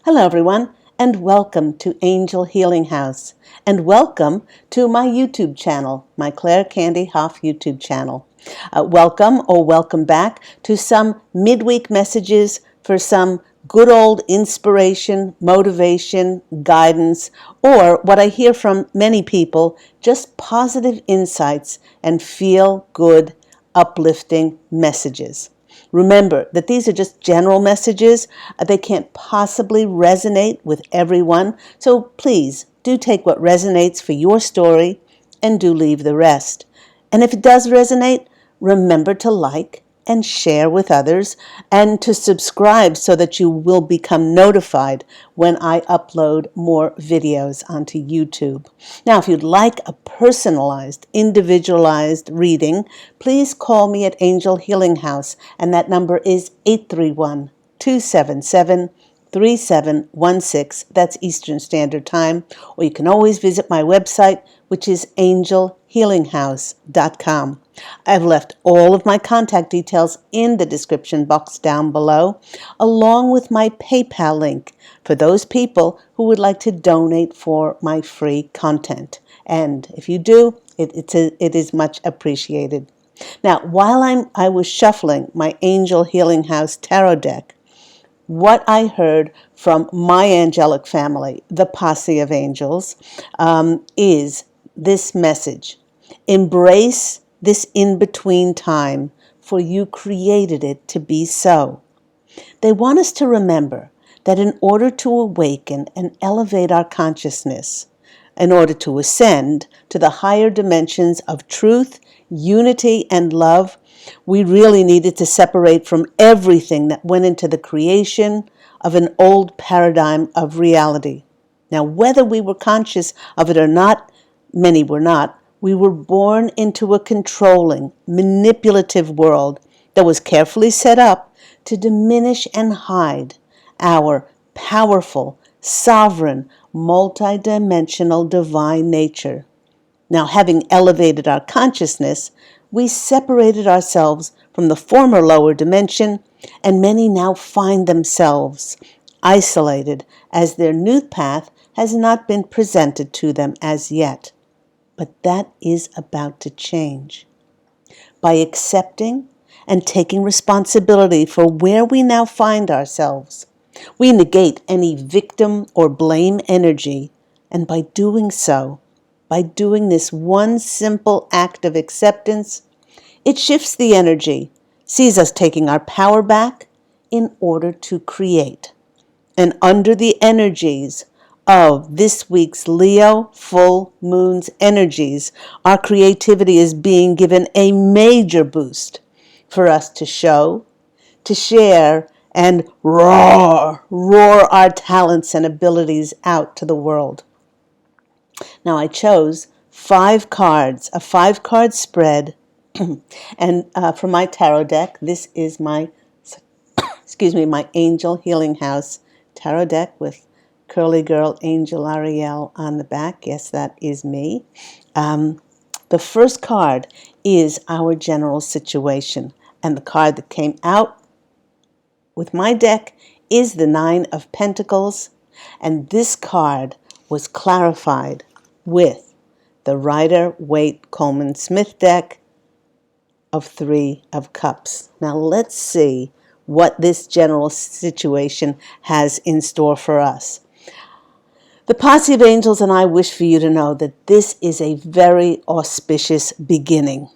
Hello, everyone, and welcome to Angel Healing House, and welcome to my YouTube channel, my Claire Candy Hoff YouTube channel. Welcome or welcome back to some midweek messages for some good old inspiration, motivation, guidance, or what I hear from many people, just positive insights and feel good, uplifting messages. Remember that these are just general messages. They can't possibly resonate with everyone. So please do take what resonates for your story and do leave the rest. And if it does resonate, remember to like and share with others and to subscribe so that you will become notified when I upload more videos onto YouTube. Now, if you'd like a personalized, individualized reading, please call me at Angel Healing House, and that number is 831-277-3716. That's Eastern Standard Time. Or you can always visit my website, which is angelhealinghouse.com. I've left all of my contact details in the description box down below, along with my PayPal link for those people who would like to donate for my free content. And if you do, it is much appreciated. Now, while I was shuffling my Angel Healing House tarot deck, what I heard from my angelic family, the posse of angels, is this message. Embrace this in-between time, for you created it to be so. They want us to remember that in order to awaken and elevate our consciousness, in order to ascend to the higher dimensions of truth, unity, and love, we really needed to separate from everything that went into the creation of an old paradigm of reality. Now, whether we were conscious of it or not, many were not, we were born into a controlling, manipulative world that was carefully set up to diminish and hide our powerful, sovereign, multidimensional divine nature. Now, having elevated our consciousness, we separated ourselves from the former lower dimension, and many now find themselves isolated as their new path has not been presented to them as yet. But that is about to change. By accepting and taking responsibility for where we now find ourselves, we negate any victim or blame energy, and by doing so, by doing this one simple act of acceptance, it shifts the energy, sees us taking our power back in order to create. And under the energies of this week's Leo full moon's energies, our creativity is being given a major boost for us to show, to share, and roar our talents and abilities out to the world. Now, I chose 5 cards, a 5-card spread, and for my tarot deck, this is my my Angel Healing House tarot deck with curly girl Angel Ariel on the back. Yes, that is me. The first card is our general situation, and the card that came out with my deck is the 9 of Pentacles, and this card was clarified with the Rider-Waite-Coleman-Smith deck of 3 of Cups. Now let's see what this general situation has in store for us. The posse of angels and I wish for you to know that this is a very auspicious beginning,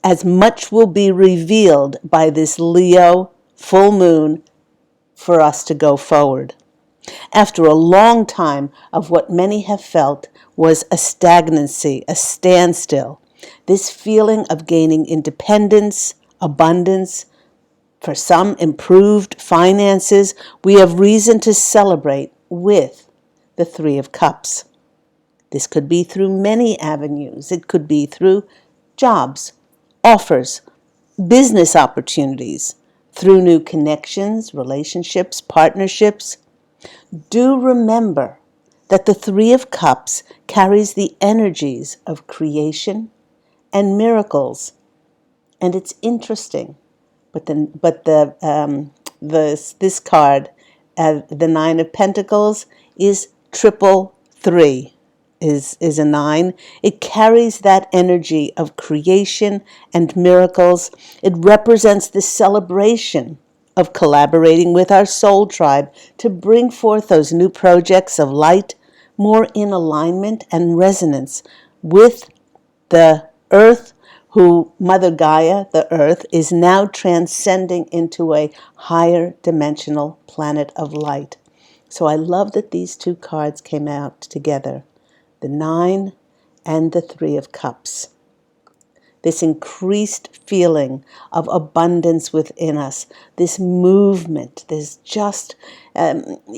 as much will be revealed by this Leo full moon for us to go forward. After a long time of what many have felt was a stagnancy, a standstill, this feeling of gaining independence, abundance, for some improved finances, we have reason to celebrate with the 3 of Cups. This could be through many avenues. It could be through jobs, offers, business opportunities, through new connections, relationships, partnerships. Do remember that the 3 of Cups carries the energies of creation and miracles. And it's interesting, but this card The Nine of Pentacles is triple three, is a nine. It carries that energy of creation and miracles. It represents the celebration of collaborating with our soul tribe to bring forth those new projects of light, more in alignment and resonance with the earth, who Mother Gaia, the earth, is now transcending into a higher dimensional planet of light. So I love that these two cards came out together, the Nine and the Three of Cups. This increased feeling of abundance within us, this movement, this just,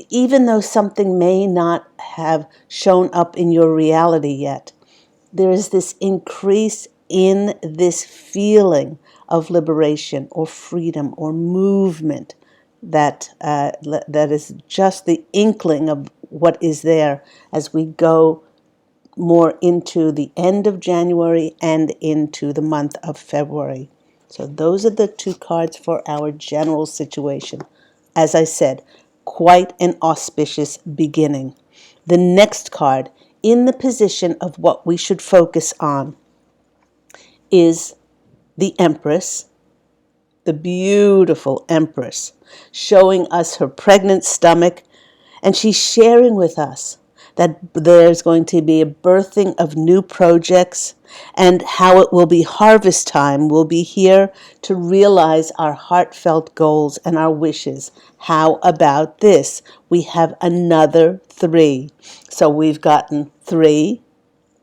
even though something may not have shown up in your reality yet, there is this increase in this feeling of liberation or freedom or movement that is just the inkling of what is there as we go more into the end of January and into the month of February. So those are the two cards for our general situation. As I said, quite an auspicious beginning. The next card in the position of what we should focus on is the Empress, the beautiful Empress, showing us her pregnant stomach, and she's sharing with us that there's going to be a birthing of new projects and how it will be harvest time. We'll be here to realize our heartfelt goals and our wishes. How about this? We have another three. So we've gotten 3,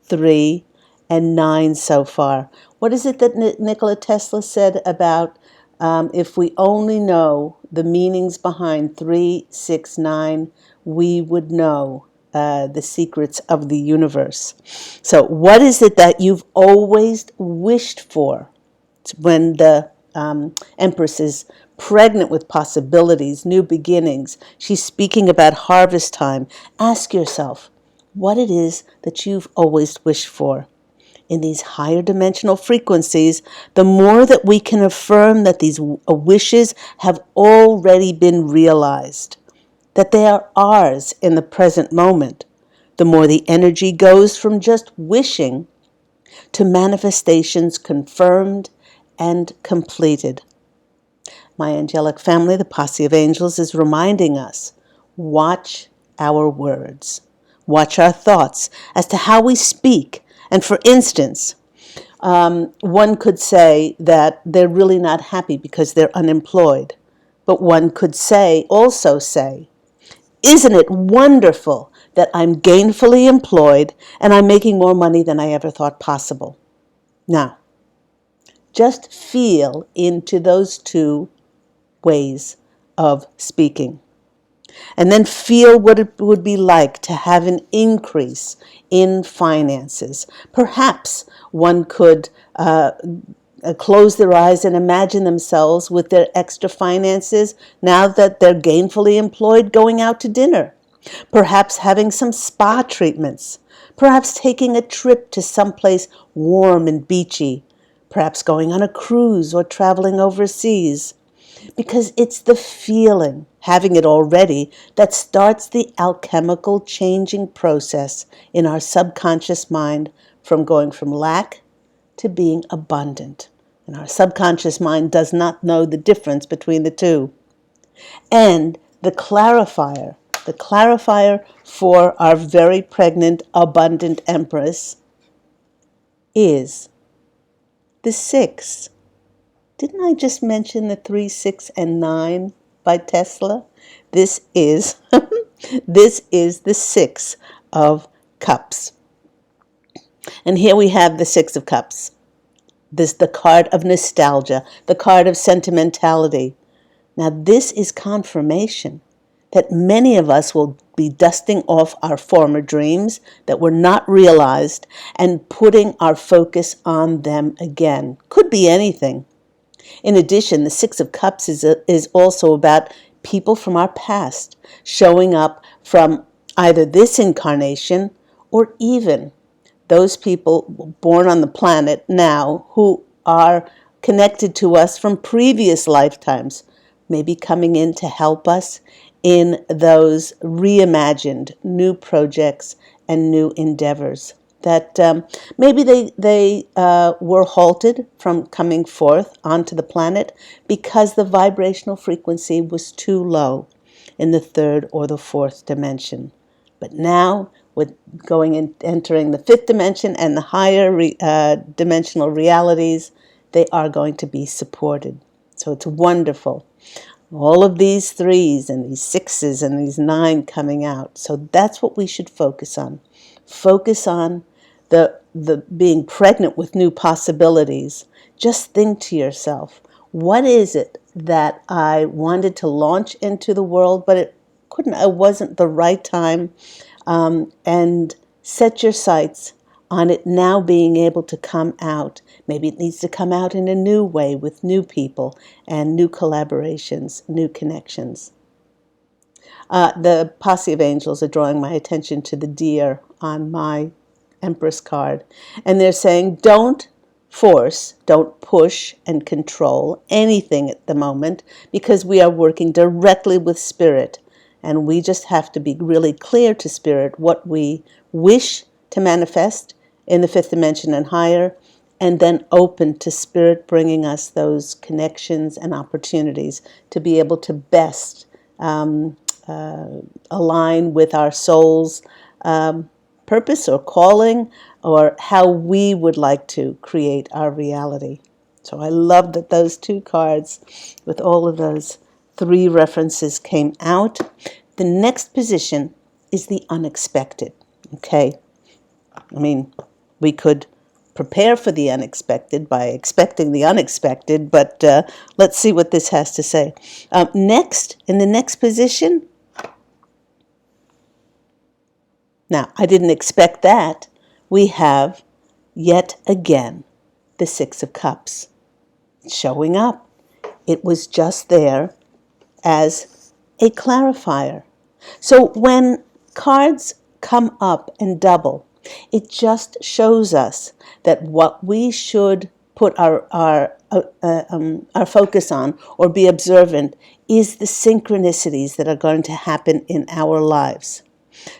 3, and 9 so far. What is it that Nikola Tesla said about if we only know the meanings behind 3, 6, 9, we would know the secrets of the universe. So what is it that you've always wished for? When the Empress is pregnant with possibilities, new beginnings, she's speaking about harvest time. Ask yourself what it is that you've always wished for. In these higher dimensional frequencies, the more that we can affirm that these wishes have already been realized, that they are ours in the present moment, the more the energy goes from just wishing to manifestations confirmed and completed. My angelic family, the posse of angels, is reminding us, watch our words, watch our thoughts as to how we speak. And for instance, one could say that they're really not happy because they're unemployed. But one could also say, isn't it wonderful that I'm gainfully employed and I'm making more money than I ever thought possible? Now, just feel into those two ways of speaking. And then feel what it would be like to have an increase in finances. Perhaps one could close their eyes and imagine themselves with their extra finances now that they're gainfully employed, going out to dinner. Perhaps having some spa treatments. Perhaps taking a trip to someplace warm and beachy. Perhaps going on a cruise or traveling overseas. Because it's the feeling, having it already, that starts the alchemical changing process in our subconscious mind from going from lack to being abundant. And our subconscious mind does not know the difference between the two. And the clarifier for our very pregnant, abundant Empress is the 6. Didn't I just mention the 3, 6, and 9 by Tesla? This is this is the 6 of Cups. And here we have the 6 of Cups. This the card of nostalgia, the card of sentimentality. Now this is confirmation that many of us will be dusting off our former dreams that were not realized and putting our focus on them again. Could be anything. In addition, the 6 of Cups is also about people from our past showing up from either this incarnation or even those people born on the planet now who are connected to us from previous lifetimes, maybe coming in to help us in those reimagined new projects and new endeavors that maybe they were halted from coming forth onto the planet because the vibrational frequency was too low in the third or the fourth dimension. But now, with entering the fifth dimension and the higher dimensional realities, they are going to be supported. So it's wonderful. All of these threes and these sixes and these nine coming out. So that's what we should focus on. Focus on the being pregnant with new possibilities. Just think to yourself, what is it that I wanted to launch into the world, but it wasn't the right time, and set your sights on it now being able to come out. Maybe it needs to come out in a new way with new people and new collaborations, new connections. The posse of angels are drawing my attention to the deer on my Empress card. And they're saying, don't force, don't push and control anything at the moment, because we are working directly with Spirit. And we just have to be really clear to Spirit what we wish to manifest in the fifth dimension and higher, and then open to Spirit bringing us those connections and opportunities to be able to best align with our soul's purpose or calling, or how we would like to create our reality. So I love that those two cards with all of those three references came out. The next position is the unexpected. Okay, I mean, we could prepare for the unexpected by expecting the unexpected, but let's see what this has to say. Next, in the next position, now I didn't expect that, we have yet again the Six of Cups showing up. It was just there as a clarifier. So when cards come up and double, it just shows us that what we should put our focus on or be observant is the synchronicities that are going to happen in our lives.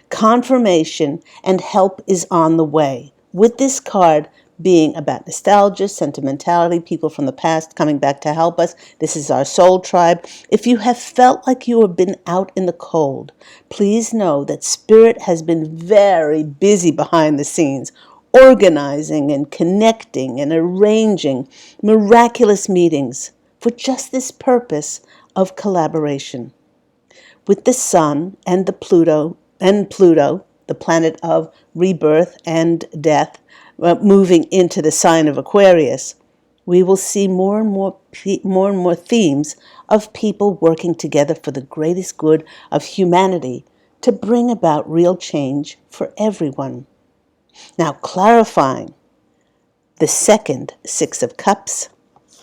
Confirmation and help is on the way. With this card being about nostalgia, sentimentality, people from the past coming back to help us. This is our soul tribe. If you have felt like you have been out in the cold, please know that Spirit has been very busy behind the scenes, organizing and connecting and arranging miraculous meetings for just this purpose of collaboration. With the Sun and Pluto, the planet of rebirth and death, moving into the sign of Aquarius, we will see more and more themes of people working together for the greatest good of humanity to bring about real change for everyone. Now, clarifying the second Six of Cups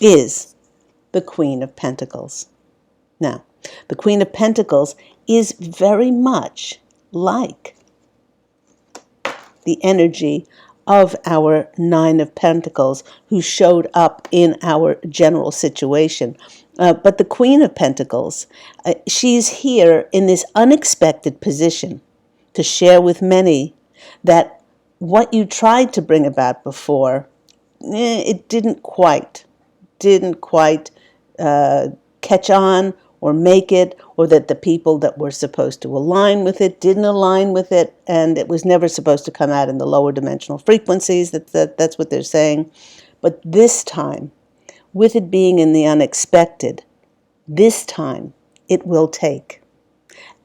is the Queen of Pentacles. Now, the Queen of Pentacles is very much like the energy of our Nine of Pentacles, who showed up in our general situation. But the Queen of Pentacles, she's here in this unexpected position to share with many that what you tried to bring about before, it didn't quite catch on or make it, or that the people that were supposed to align with it didn't align with it, and it was never supposed to come out in the lower dimensional frequencies. That's what they're saying. But this time, with it being in the unexpected, this time it will take.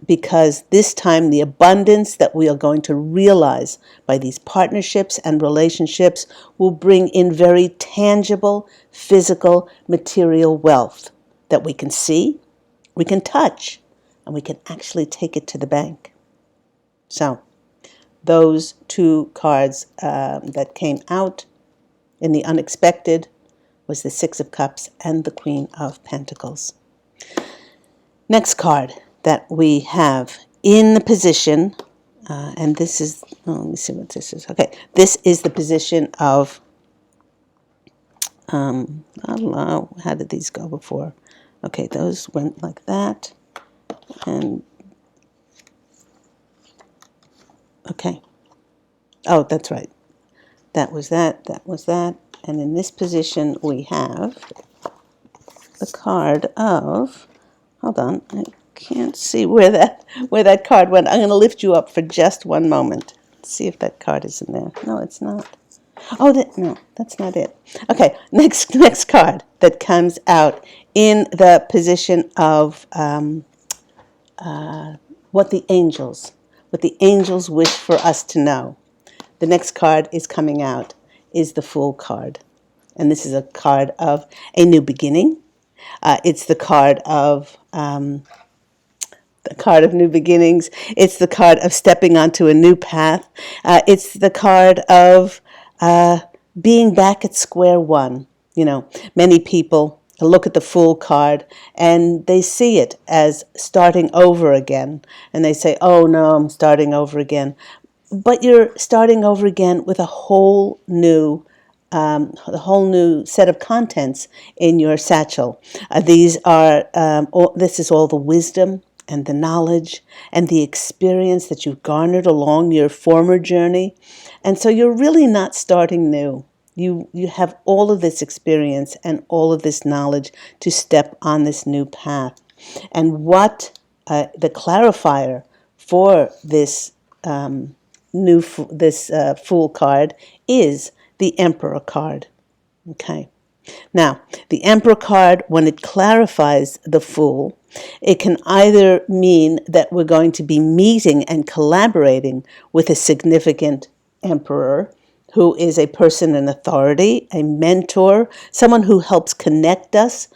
Because this time the abundance that we are going to realize by these partnerships and relationships will bring in very tangible, physical, material wealth that we can see, we can touch, and we can actually take it to the bank. So those two cards that came out in the unexpected was the Six of Cups and the Queen of Pentacles. Next card that we have in the position, and this is, let me see what this is. Okay, this is the position of, I don't know, how did these go before? Okay, those went like that, and Okay. Oh, that's right. That was that. That was that. And in this position, we have the card of, hold on, I can't see where that card went. I'm going to lift you up for just one moment. See if that card is in there. No, it's not. Oh, no, that's not it. Okay, next card that comes out in the position of what the angels wish for us to know. The next card is coming out is the Fool card, and this is a card of a new beginning. It's the card of new beginnings. It's the card of stepping onto a new path. It's the card of being back at square one. You know, many people look at the Fool card and they see it as starting over again. And they say, oh no, I'm starting over again. But you're starting over again with a whole new set of contents in your satchel. This is all the wisdom and the knowledge and the experience that you've garnered along your former journey. And so you're really not starting new. You have all of this experience and all of this knowledge to step on this new path. And what the clarifier for this Fool card is the Emperor card. Okay. Now, the Emperor card, when it clarifies the Fool, it can either mean that we're going to be meeting and collaborating with a significant emperor who is a person in authority, a mentor, someone who helps connect us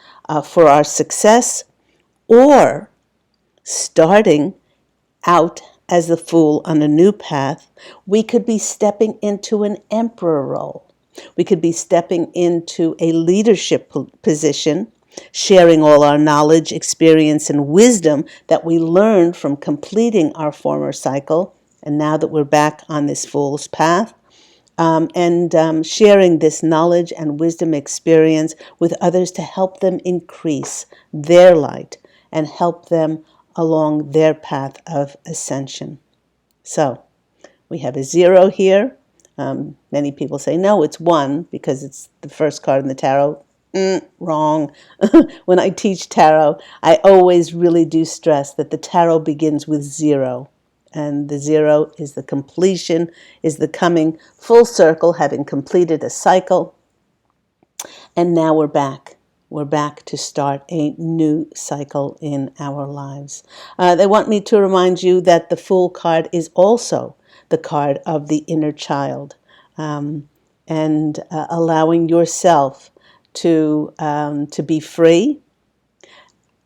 for our success, or starting out as the Fool on a new path, we could be stepping into an emperor role. We could be stepping into a leadership position, sharing all our knowledge, experience, and wisdom that we learned from completing our former cycle. And now that we're back on this Fool's path, and sharing this knowledge and wisdom experience with others to help them increase their light and help them along their path of ascension. So we have a 0 here. Many people say, no, it's 1 because it's the first card in the tarot. Wrong. When I teach tarot, I always really do stress that the tarot begins with 0. And the 0 is the completion, is the coming full circle, having completed a cycle. And now we're back. We're back to start a new cycle in our lives. They want me to remind you that the Fool card is also the card of the inner child, and allowing yourself to be free,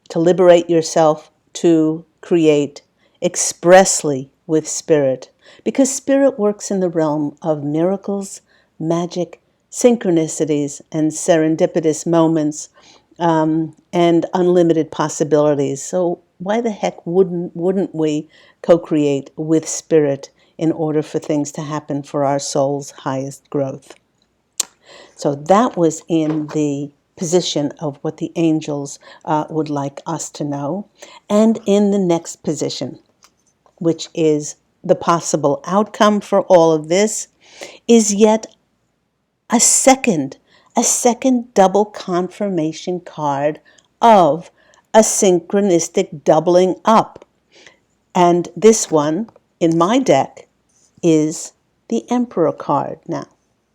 to liberate yourself, to create expressly with spirit, because spirit works in the realm of miracles, magic, synchronicities, and serendipitous moments, and unlimited possibilities. So why the heck wouldn't we co-create with spirit in order for things to happen for our soul's highest growth? So that was in the position of what the angels would like us to know. And in the next position, which is the possible outcome for all of this, is yet a second double confirmation card of a synchronistic doubling up. And this one in my deck is the Emperor card. Now,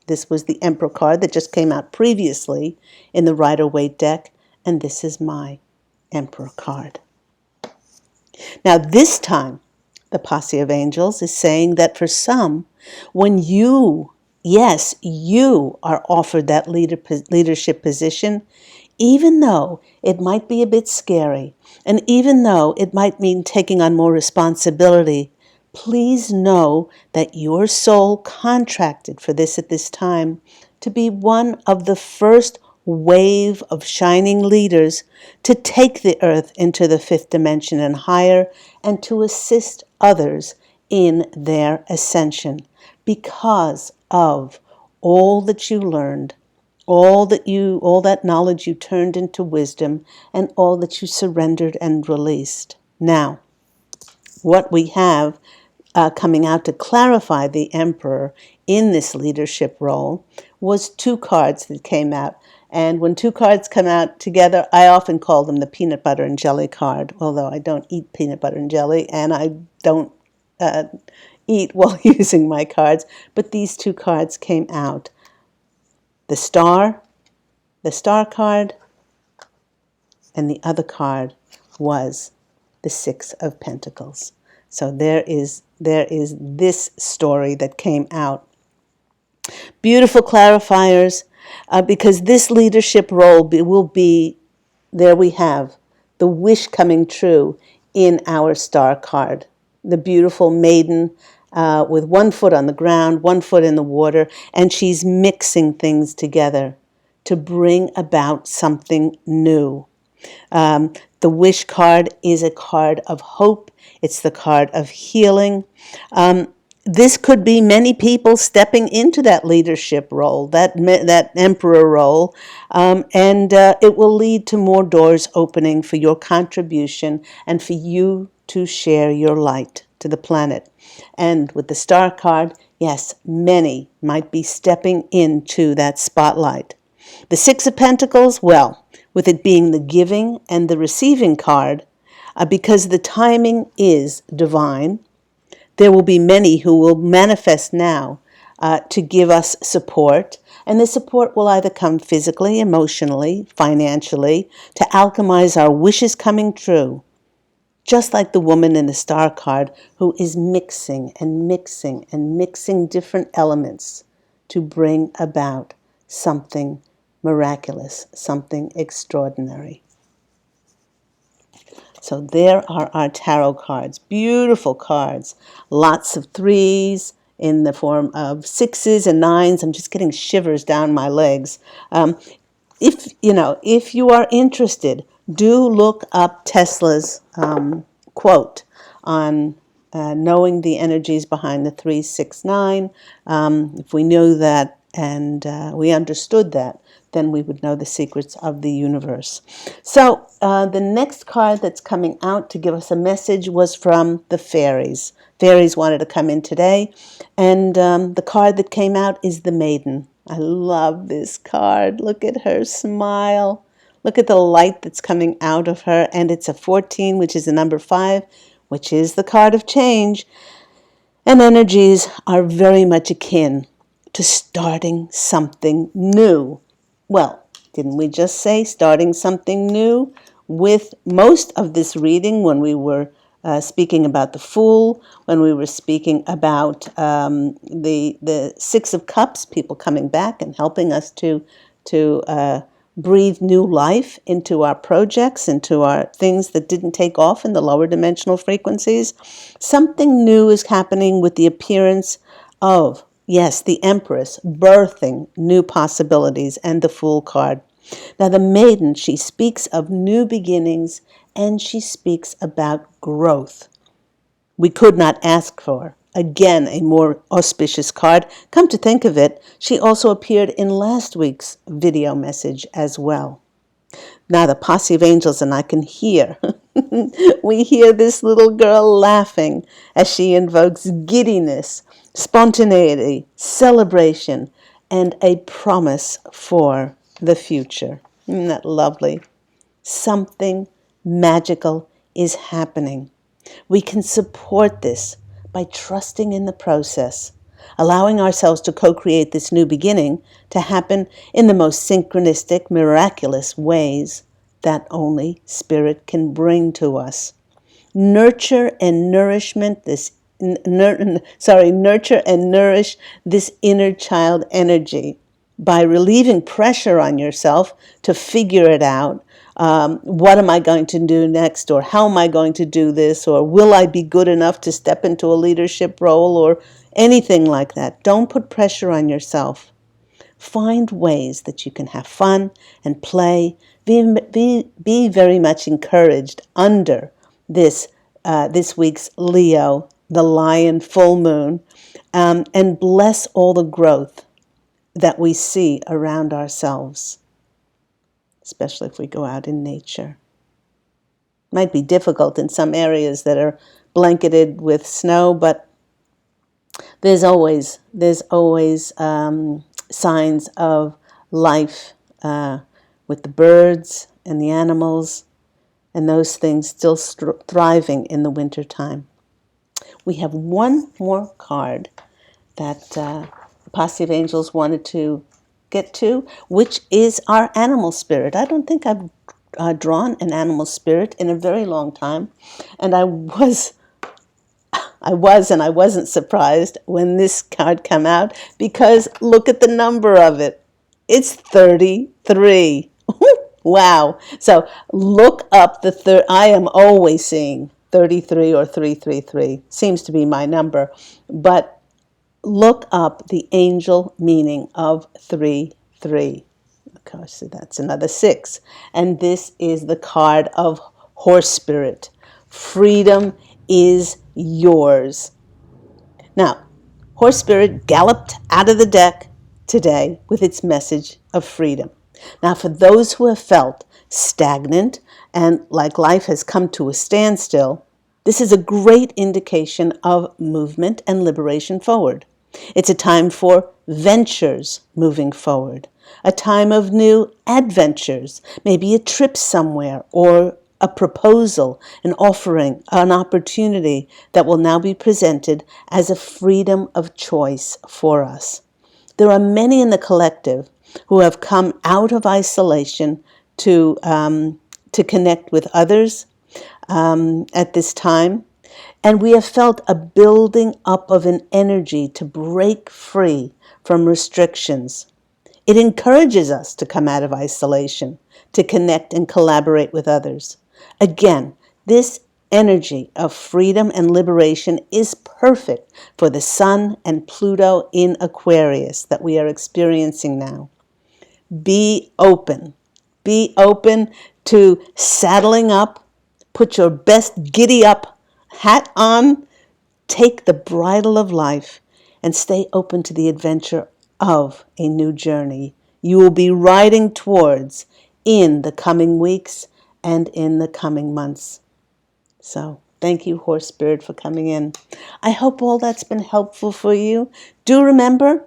this was the Emperor card that just came out previously in the Rider-Waite deck, and this is my Emperor card. Now, this time, the Posse of Angels is saying that for some, when you, yes, you are offered that leadership position, even though it might be a bit scary, and even though it might mean taking on more responsibility, please know that your soul contracted for this at this time to be one of the first wave of shining leaders to take the earth into the 5th dimension and higher, and to assist others in their ascension because of all that you learned, all that knowledge you turned into wisdom, and all that you surrendered and released. Now, what we have coming out to clarify the emperor in this leadership role was two cards that came out. And when two cards come out together, I often call them the peanut butter and jelly card, although I don't eat peanut butter and jelly, and I don't eat while using my cards. But these two cards came out. The star card, and the other card was the Six of Pentacles. So there is this story that came out. Beautiful clarifiers, because this leadership role will be, there we have the wish coming true in our star card. The beautiful maiden with one foot on the ground, one foot in the water, and she's mixing things together to bring about something new. The wish card is a card of hope. It's the card of healing. This could be many people stepping into that leadership role, that emperor role, and it will lead to more doors opening for your contribution and for you to share your light to the planet. And with the star card, yes, many might be stepping into that spotlight. The Six of Pentacles, well, with it being the giving and the receiving card, because the timing is divine, there will be many who will manifest now to give us support. And the support will either come physically, emotionally, financially, to alchemize our wishes coming true. Just like the woman in the star card who is mixing and mixing and mixing different elements to bring about something miraculous, something extraordinary. So there are our tarot cards, beautiful cards, lots of threes in the form of sixes and nines. I'm just getting shivers down my legs. If you are interested, do look up Tesla's quote on knowing the energies behind the 369. If we knew that and we understood that, then we would know the secrets of the universe. So the next card that's coming out to give us a message was from the fairies. Fairies wanted to come in today, and the card that came out is the Maiden. I love this card. Look at her smile. Look at the light that's coming out of her, and it's a 14, which is the number 5, which is the card of change. And energies are very much akin to starting something new. Well, didn't we just say starting something new with most of this reading when we were speaking about the Fool, when we were speaking about the Six of Cups, people coming back and helping us to breathe new life into our projects, into our things that didn't take off in the lower dimensional frequencies. Something new is happening with the appearance of, yes, the Empress, birthing new possibilities, and the Fool card. Now, the Maiden, she speaks of new beginnings, and she speaks about growth. We could not ask for, again, a more auspicious card. Come to think of it, she also appeared in last week's video message as well. Now the posse of angels and I can hear, we hear this little girl laughing as she invokes giddiness, spontaneity, celebration, and a promise for the future. Isn't that lovely? Something magical is happening. We can support this by trusting in the process, allowing ourselves to co-create this new beginning to happen in the most synchronistic, miraculous ways that only Spirit can bring to us. Nurture and nourishment this nurture and nourish this inner child energy by relieving pressure on yourself to figure it out. What am I going to do next? Or how am I going to do this? Or will I be good enough to step into a leadership role? Or anything like that. Don't put pressure on yourself. Find ways that you can have fun and play. Be very much encouraged under this week's Leo, the Lion full moon, and bless all the growth that we see around ourselves, especially if we go out in nature. Might be difficult in some areas that are blanketed with snow, but there's always signs of life with the birds and the animals and those things still thriving in the wintertime. We have one more card that the Posse of Angels wanted to get to, which is our animal spirit. I don't think I've drawn an animal spirit in a very long time, and I wasn't surprised when this card came out, because look at the number of it. It's 33. Wow. So look up the third. I am always seeing 33 or 333. Seems to be my number. But look up the angel meaning of 3-3. Of course, that's another 6. And this is the card of horse spirit. Freedom is yours. Now, horse spirit galloped out of the deck today with its message of freedom. Now, for those who have felt stagnant and like life has come to a standstill, this is a great indication of movement and liberation forward. It's a time for ventures moving forward, a time of new adventures, maybe a trip somewhere or a proposal, an offering, an opportunity that will now be presented as a freedom of choice for us. There are many in the collective who have come out of isolation to connect with others at this time. And we have felt a building up of an energy to break free from restrictions. It encourages us to come out of isolation, to connect and collaborate with others. Again, this energy of freedom and liberation is perfect for the Sun and Pluto in Aquarius that we are experiencing now. Be open. Be open to saddling up. Put your best giddy up hat on. Take the bridle of life and stay open to the adventure of a new journey you will be riding towards in the coming weeks and in the coming months. So thank you, Horse Spirit, for coming in. I hope all that's been helpful for you. Do remember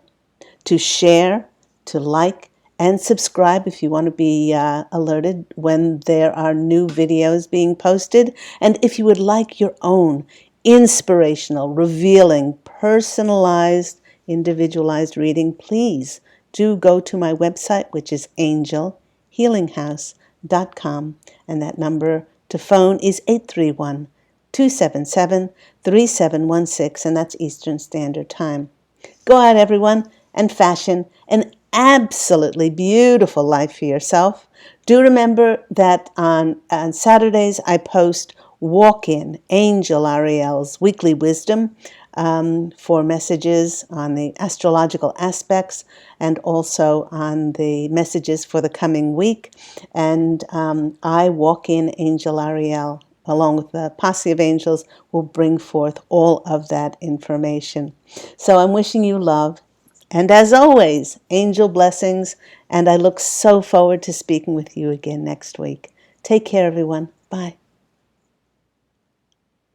to share, to like, and subscribe if you want to be alerted when there are new videos being posted. And if you would like your own inspirational, revealing, personalized, individualized reading, please do go to my website, which is angelhealinghouse.com. And that number to phone is 831-277-3716, and that's Eastern Standard Time. Go out, everyone, and fashion an absolutely beautiful life for yourself. Do remember that on Saturdays I post Walk-In Angel Ariel's weekly wisdom for messages on the astrological aspects and also on the messages for the coming week. And I, Walk-In Angel Ariel, along with the Posse of Angels, will bring forth all of that information. So I'm wishing you love. And as always, angel blessings. And I look so forward to speaking with you again next week. Take care, everyone. Bye.